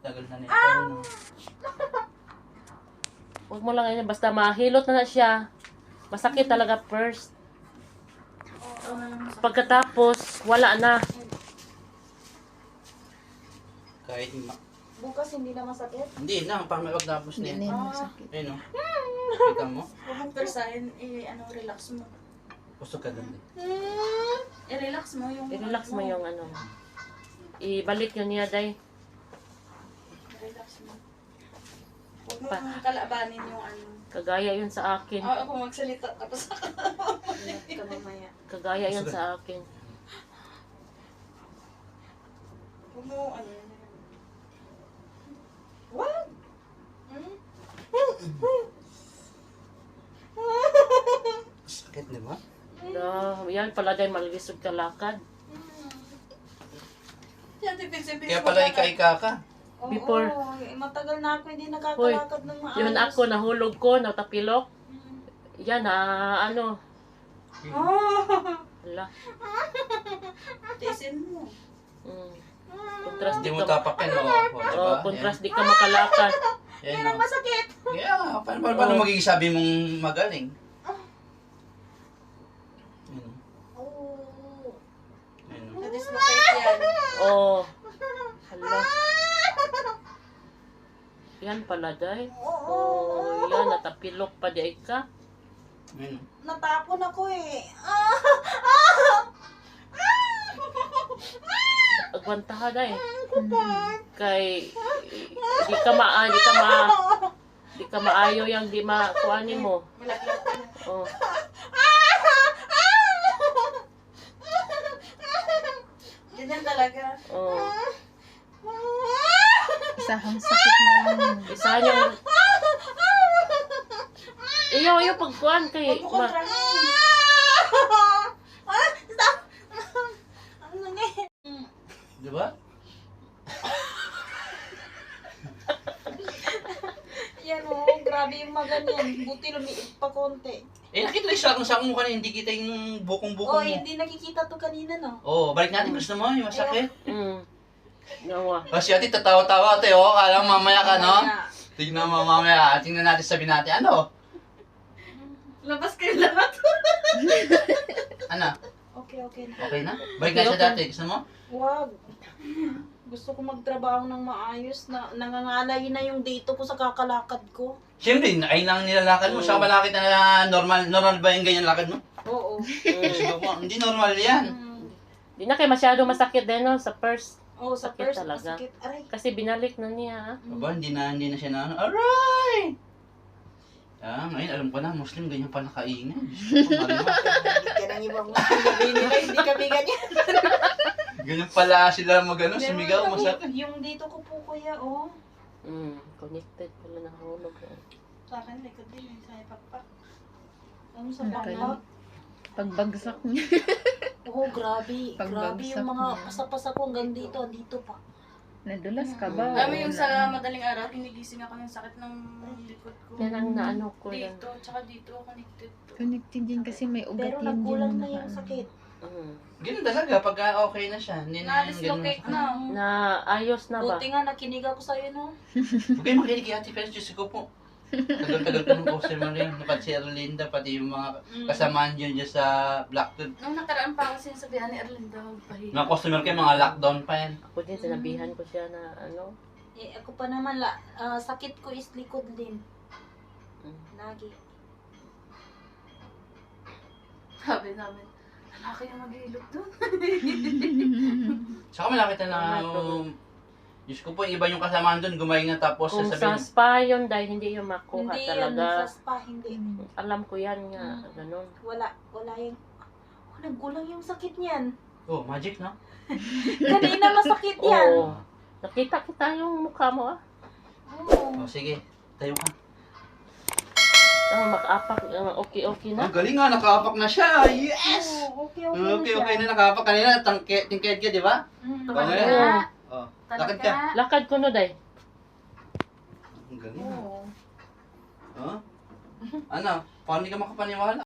Tagal na nito. No? Huwag mo lang ganyan. Basta mahilot na siya. Masakit talaga first. Pagkatapos, wala na. Kahit Bukas hindi na masakit? hindi na, pang may pagtapos Hindi na niya. yun masakit. Ayun o. Kita mo? Huwag mong persahin, relax mo. Pusok ka doon. I-relax mo yung... I-relax mo yung ano. Ibalik yun niya, day. Relax mo. Huwag mo kalabanin yung ano. Kagaya yun sa akin. Ako magsalita tapos ka mamaya. Kagaya yun sa akin. Huwag mo ano. What? Sakit, di ba? Yan pala day malisod ka lakad. Kaya pala ika-ika ka. Before. Matagal na ako hindi nakakalakad ng maayos. Yun ako, nahulog ko, natapilok. Yan, ano. Hala. Tisin mo. Kontras Hindi di mo ka tapakin, o. Diba? kontras di ka makalakad. Yan, Yan ang o. masakit. Yeah, paano magiging sabi mong magaling? Yan, o. Oh. Yan, o. Na-dislocate yan. Oh. Hala. Yan pala, day. Oh, yan, natapilok pa di ka. Yan, o. Natapon ako eh. Agwanta ka, day. Kay, di ka maayo yung di makuhanin mo. Malaglag ka na. Oh. Ganyan talaga. Oh. Isahang sakit na lang. Isa niyang... Iyo, pagkuhan kay... Huwag mo kontrahin. Stop! Ano nga eh? Di ba? Yan o, grabe yung maganyan. Buti lumiit pa konti. Nakita lang sa sakong mukha na hindi kita yung bukong-bukong mo. Hindi nakikita to kanina no? Balik natin. Gusto mo yung masakit? Gawa. Kasi ate, tatawa-tawa ate, oh. Alam mamaya ka, no? Tignan mo mamaya. Tingnan natin, sabi natin, ano? Labas kayo lahat. Ano? Okay na. Okay na? Balik na siya dati. Gusto mo? Wag. Gusto ko magtrabaho ng maayos na nangangalay na yung dito ko sa kakalakad ko. Siyempre, ay lang nilalakad mo. Saka ba nakita na normal ba yung ganyan lakad mo? Oo. Sabi ko, hindi normal yan. Di na kayo masyado masakit din, no? Sa first. Oo, sa Sakit first talaga. masakit. Aray. Kasi binalik na niya. Aba, hindi na siya na ano. Aray! Ngayon, alam ko na, Muslim, ganyan pa nakaingay. Diyos ko, ano? Hindi ka nang ibang sabihin nila, hindi kami ganyan. Ganyan pala sila mag-ano, sumigaw, masakit. Yung dito ko po kuya, oh. Connected pala na hulog. Sa akin, likod din, sa ipakpak. Ano sa Okay. pakpak? Pagbagsak niya. Oo, grabe. Grabe Pagbagsak yung mga niya. pasapasa ko hanggang dito, dito pa. Nadulas ka ba? Alam mo yung Oo, sa madaling araw, ginigising ako ng sakit ng likod ko. Yan ang naano ko yan. Dito, tsaka dito, connected to. Connected din kasi may ugat Pero yan nagkulang dyan na yung naka- sakit. Ganun talaga, pag okay na siya. Hindi na yung ganun. Na-dislocate na. Na ayos na ba? Buti nga nakinig ako sa'yo, no? Huwag kayo makinig kay Ate Pers, Diyos ko po. Tagal-tagal ko ng customer rin. Pati si Erlinda, pati yung mga kasamaan dyan sa Blackwood. Nung nakaraan pa ako sinasabihan ni Erlinda, magpahinga. Mga customer kayo, mga lockdown pa yan. Ako din, sinabihan ko siya na ano. Ako pa naman, sakit ko is likod din. Lagi. Sabi namin, lalaki yung maghilot doon. Saka malapit na Diyos ko po, iba yung kasamaan doon, gumaling na tapos Kung sa sasabihin. spa yun, dahil hindi yung makuha Hindi yan, talaga. sa spa, hindi. Alam ko yan nga, ganun. Wala yung... nagkulang yung sakit niyan. Oh, magic, no? Kanina masakit yan. Oo. Nakita kita yung mukha mo, ah. Oo. Sige, tayo ka. Makaapak, okay na. Ang galing nga, nakaapak na siya. Yes! Oo, okay Okay na, nakaapak kanina. Tingked ka, di ba? Tumalak Okay. ka. Oh, Talak lakad ka. ka. Lakad ko no, day. Ang galing. Oo. Ano? Paano hindi ka makapaniwala?